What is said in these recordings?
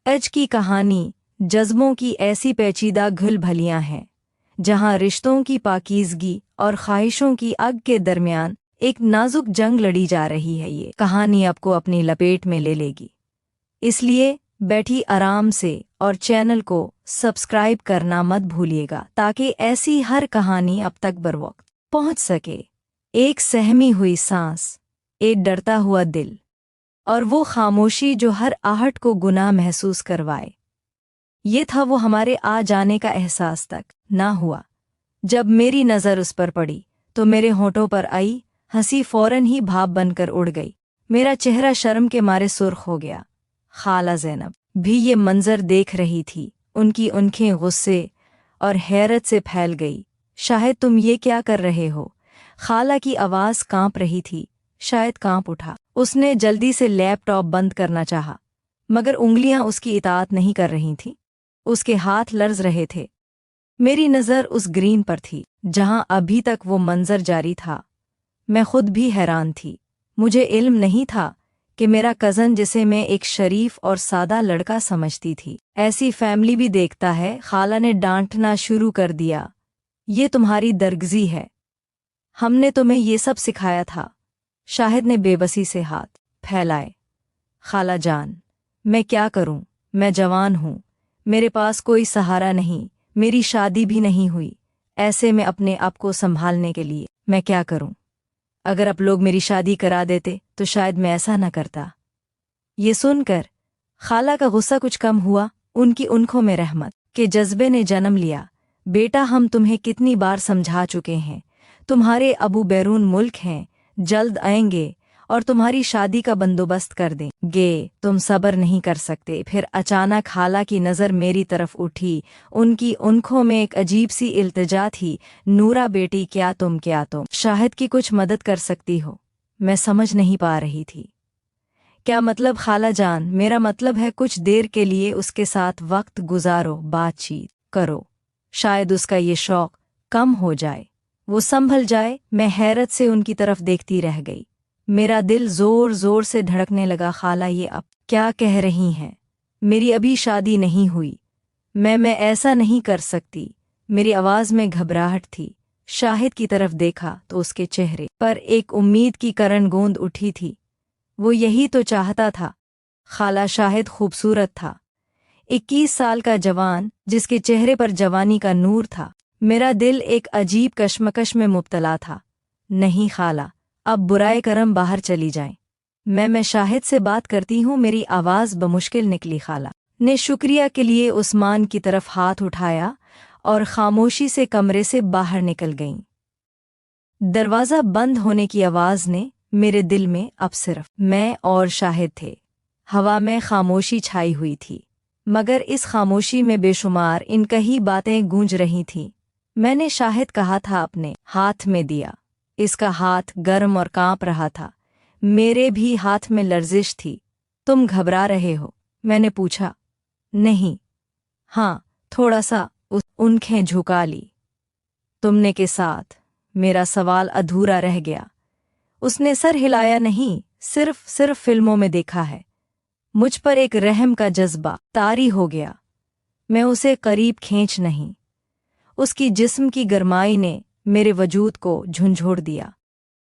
आज की कहानी जज्बों की ऐसी पेचीदा घुल भलियां हैं जहां रिश्तों की पाकीज़गी और ख्वाहिशों की आग के दरमियान एक नाजुक जंग लड़ी जा रही है। ये कहानी आपको अपनी लपेट में ले लेगी, इसलिए बैठी आराम से और चैनल को सब्सक्राइब करना मत भूलिएगा ताकि ऐसी हर कहानी अब तक बरवक्त पहुंच सके। एक सहमी हुई सांस, एक डरता हुआ दिल और वो खामोशी जो हर आहट को गुनाह महसूस करवाए। ये था वो हमारे आ जाने का एहसास तक ना हुआ। जब मेरी नज़र उस पर पड़ी तो मेरे होठों पर आई हंसी फौरन ही भाप बनकर उड़ गई। मेरा चेहरा शर्म के मारे सुर्ख हो गया। खाला ज़ैनब भी ये मंजर देख रही थी। उनकी आंखें गुस्से और हैरत से फैल गई। शायद तुम ये क्या कर रहे हो? खाला की आवाज़ कांप रही थी। शायद कांप उठा। उसने जल्दी से लैपटॉप बंद करना चाहा, मगर उंगलियां उसकी इताअत नहीं कर रही थीं। उसके हाथ लर्ज रहे थे। मेरी नज़र उस ग्रीन पर थी जहां अभी तक वो मंजर जारी था। मैं खुद भी हैरान थी। मुझे इल्म नहीं था कि मेरा कज़न, जिसे मैं एक शरीफ और सादा लड़का समझती थी, ऐसी फैमिली भी देखता है। खाला ने डांटना शुरू कर दिया। ये तुम्हारी दरगजी है। हमने तुम्हें ये सब सिखाया था। शाहिद ने बेबसी से हाथ फैलाए। खाला जान, मैं क्या करूं? मैं जवान हूं, मेरे पास कोई सहारा नहीं, मेरी शादी भी नहीं हुई। ऐसे में अपने आप को संभालने के लिए मैं क्या करूं? अगर आप लोग मेरी शादी करा देते तो शायद मैं ऐसा न करता। ये सुनकर खाला का गुस्सा कुछ कम हुआ। उनकी आंखों में रहमत के जज्बे ने जन्म लिया। बेटा, हम तुम्हें कितनी बार समझा चुके हैं। तुम्हारे अबू बैरून मुल्क हैं, जल्द आएंगे और तुम्हारी शादी का बंदोबस्त कर देंगे। तुम सब्र नहीं कर सकते। फिर अचानक खाला की नज़र मेरी तरफ उठी। उनकी आंखों में एक अजीब सी इल्तिजा थी। नूरा बेटी, क्या तुम शाहिद की कुछ मदद कर सकती हो? मैं समझ नहीं पा रही थी। क्या मतलब खाला जान? मेरा मतलब है कुछ देर के लिए उसके साथ वक्त गुजारो, बातचीत करो। शायद उसका ये शौक कम हो जाए, वो संभल जाए। मैं हैरत से उनकी तरफ देखती रह गई। मेरा दिल जोर जोर से धड़कने लगा। खाला, ये अब क्या कह रही हैं? मेरी अभी शादी नहीं हुई। मैं ऐसा नहीं कर सकती। मेरी आवाज़ में घबराहट थी। शाहिद की तरफ देखा तो उसके चेहरे पर एक उम्मीद की करण गोंद उठी थी। वो यही तो चाहता था। खाला, शाहिद खूबसूरत था, 21 साल का जवान जिसके चेहरे पर जवानी का नूर था। मेरा दिल एक अजीब कश्मकश में मुब्तला था। नहीं खाला, अब बुराए करम बाहर चली जाएं। मैं शाहिद से बात करती हूँ। मेरी आवाज़ बमुश्किल निकली। खाला ने शुक्रिया के लिए उस्मान की तरफ हाथ उठाया और खामोशी से कमरे से बाहर निकल गईं। दरवाज़ा बंद होने की आवाज़ ने मेरे दिल में अब सिर्फ मैं और शाहिद थे। हवा में खामोशी छाई हुई थी, मगर इस खामोशी में बेशुमार इनकही बातें गूंज रही थीं। मैंने शाहिद कहा था अपने हाथ में दिया। इसका हाथ गर्म और कांप रहा था। मेरे भी हाथ में लर्जिश थी। तुम घबरा रहे हो? मैंने पूछा। नहीं। हाँ, थोड़ा सा। उनखें झुका ली। तुमने के साथ मेरा सवाल अधूरा रह गया। उसने सर हिलाया। नहीं, सिर्फ फिल्मों में देखा है। मुझ पर एक रहम का जज्बा तारी हो गया। मैं उसे करीब खींच नहीं। उसकी जिस्म की गरमाई ने मेरे वजूद को झंझोड़ दिया।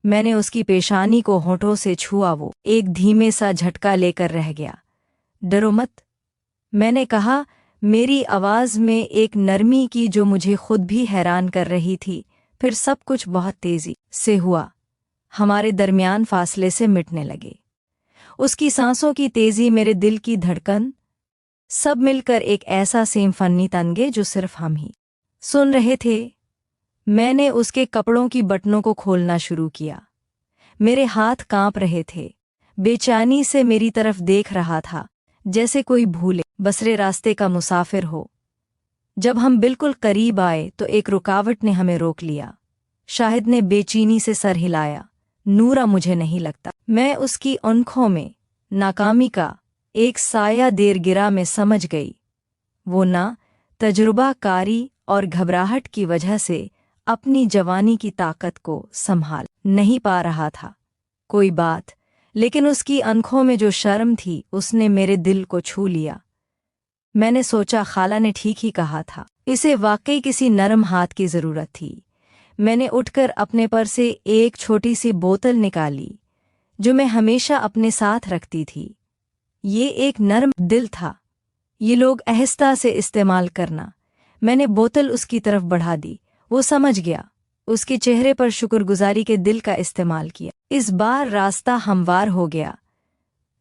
मैंने उसकी पेशानी को होठों से छुआ। वो एक धीमे सा झटका लेकर रह गया। डरो मत, मैंने कहा, मेरी आवाज़ में एक नरमी की जो मुझे खुद भी हैरान कर रही थी। फिर सब कुछ बहुत तेज़ी से हुआ। हमारे दरमियान फासले से मिटने लगे। उसकी सांसों की तेज़ी, मेरे दिल की धड़कन, सब मिलकर एक ऐसा सिम्फनी तंगे जो सिर्फ हम ही सुन रहे थे। मैंने उसके कपड़ों की बटनों को खोलना शुरू किया। मेरे हाथ कांप रहे थे। बेचैनी से मेरी तरफ देख रहा था, जैसे कोई भूले बसरे रास्ते का मुसाफिर हो। जब हम बिल्कुल करीब आए तो एक रुकावट ने हमें रोक लिया। शाहिद ने बेचैनी से सर हिलाया। नूरा, मुझे नहीं लगता। मैं उसकी आंखों में नाकामी का एक साया देर गिरा में समझ गई। वो ना तजुर्बा कारी और घबराहट की वजह से अपनी जवानी की ताकत को संभाल नहीं पा रहा था। कोई बात, लेकिन उसकी आंखों में जो शर्म थी उसने मेरे दिल को छू लिया। मैंने सोचा खाला ने ठीक ही कहा था, इसे वाकई किसी नरम हाथ की ज़रूरत थी। मैंने उठकर अपने पर से एक छोटी सी बोतल निकाली जो मैं हमेशा अपने साथ रखती थी। ये एक नरम दिल था, ये लोग आहिस्ता से इस्तेमाल करना। मैंने बोतल उसकी तरफ बढ़ा दी, वो समझ गया। उसके चेहरे पर शुक्रगुजारी के दिल का इस्तेमाल किया। इस बार रास्ता हमवार हो गया।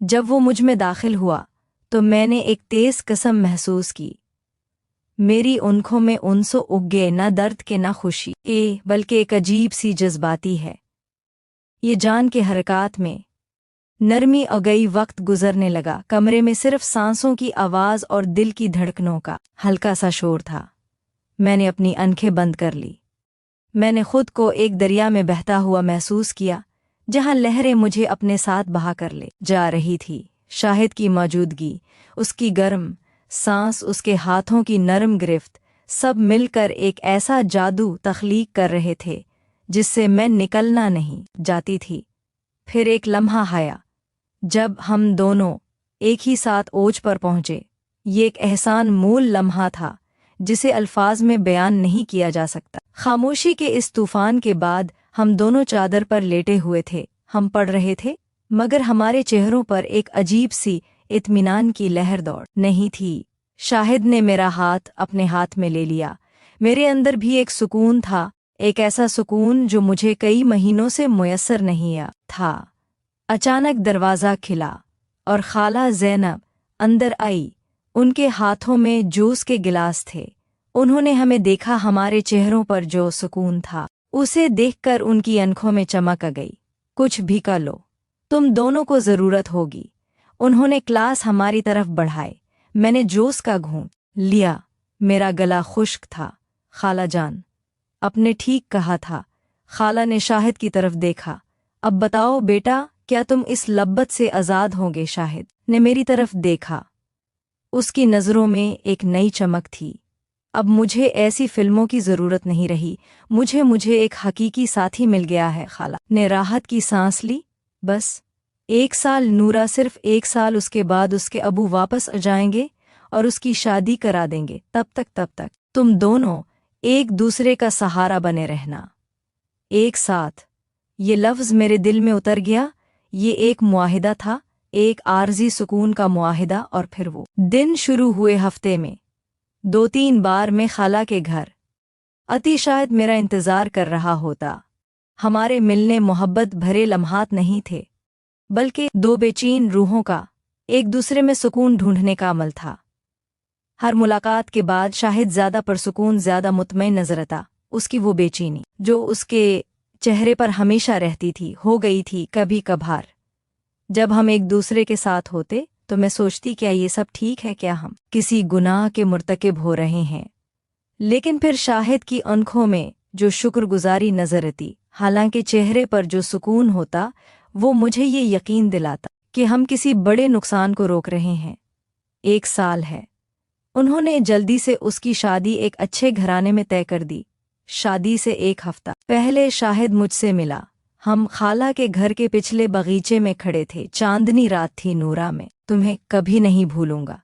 जब वो मुझ में दाखिल हुआ तो मैंने एक तेज कसम महसूस की। मेरी आँखों में उनसो उग गए, न दर्द के न खुशी बल्कि एक अजीब सी जज्बाती है। ये जान के हरकत में नरमी आ गई। वक्त गुजरने लगा। कमरे में सिर्फ सांसों की आवाज़ और दिल की धड़कनों का हल्का सा शोर था। मैंने अपनी आंखें बंद कर ली। मैंने खुद को एक दरिया में बहता हुआ महसूस किया, जहां लहरें मुझे अपने साथ बहा कर ले जा रही थी। शाहिद की मौजूदगी, उसकी गर्म सांस, उसके हाथों की नरम गिरफ्त, सब मिलकर एक ऐसा जादू तख्लीक कर रहे थे जिससे मैं निकलना नहीं जाती थी। फिर एक लम्हा आया जब हम दोनों एक ही साथ ओज पर पहुंचे। ये एक एहसान मूल लम्हा था जिसे अल्फाज में बयान नहीं किया जा सकता। खामोशी के इस तूफान के बाद हम दोनों चादर पर लेटे हुए थे। हम पढ़ रहे थे, मगर हमारे चेहरों पर एक अजीब सी इत्मीनान की लहर दौड़ नहीं थी। शाहिद ने मेरा हाथ अपने हाथ में ले लिया। मेरे अंदर भी एक सुकून था, एक ऐसा सुकून जो मुझे कई महीनों से मुयस्सर नहीं आ था। अचानक दरवाज़ा खिला और खाला ज़ैनब अंदर आई। उनके हाथों में जूस के गिलास थे। उन्होंने हमें देखा। हमारे चेहरों पर जो सुकून था, उसे देखकर उनकी आंखों में चमक आ गई। कुछ भी कर लो, तुम दोनों को ज़रूरत होगी। उन्होंने क्लास हमारी तरफ बढ़ाए। मैंने जूस का घूंट लिया। मेरा गला खुश्क था। खाला जान, आपने ठीक कहा था। खाला ने शाहिद की तरफ देखा। अब बताओ बेटा, क्या तुम इस लब्बत से आज़ाद होंगे? शाहिद ने मेरी तरफ देखा। उसकी नज़रों में एक नई चमक थी। अब मुझे ऐसी फिल्मों की ज़रूरत नहीं रही। मुझे एक हकीकी साथी मिल गया है। खाला ने राहत की सांस ली। बस 1 साल नूरा, सिर्फ 1 साल। उसके बाद उसके अबू वापस आ जाएंगे और उसकी शादी करा देंगे। तब तक तुम दोनों एक दूसरे का सहारा बने रहना। एक साथ, ये लफ्ज़ मेरे दिल में उतर गया। ये एक मुआहिदा था, एक आर्जी सुकून का मुआहिदा। और फिर वो दिन शुरू हुए। हफ्ते में 2-3 बार मैं खाला के घर आती। शायद मेरा इंतज़ार कर रहा होता। हमारे मिलने मोहब्बत भरे लम्हात नहीं थे, बल्कि 2 बेचैन रूहों का एक दूसरे में सुकून ढूंढने का अमल था। हर मुलाकात के बाद शाहिद ज़्यादा परसुकून, ज़्यादा मुतमईन नज़र आता। उसकी वो बेचैनी जो उसके चेहरे पर हमेशा रहती थी, हो गई थी कभी कभार। जब हम एक दूसरे के साथ होते तो मैं सोचती, क्या ये सब ठीक है? क्या हम किसी गुनाह के मुर्तकिब हो रहे हैं? लेकिन फिर शाहिद की आंखों में जो शुक्रगुजारी नजर आती, हालांकि चेहरे पर जो सुकून होता, वो मुझे ये यकीन दिलाता कि हम किसी बड़े नुकसान को रोक रहे हैं। 1 साल है। उन्होंने जल्दी से उसकी शादी एक अच्छे घराने में तय कर दी। शादी से 1 हफ्ता पहले शाहिद मुझसे मिला। हम खाला के घर के पिछले बगीचे में खड़े थे। चांदनी रात थी नूरा में। तुम्हें कभी नहीं भूलूंगा।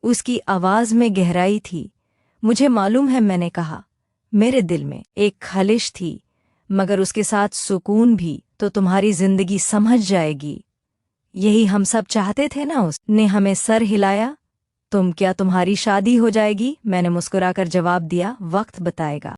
उसकी आवाज़ में गहराई थी। मुझे मालूम है, मैंने कहा। मेरे दिल में एक खलिश थी, मगर उसके साथ सुकून भी। तो तुम्हारी जिंदगी समझ जाएगी, यही हम सब चाहते थे ना? उसने हमें सर हिलाया। तुम्हारी शादी हो जाएगी? मैंने मुस्कुराकर जवाब दिया, वक्त बताएगा।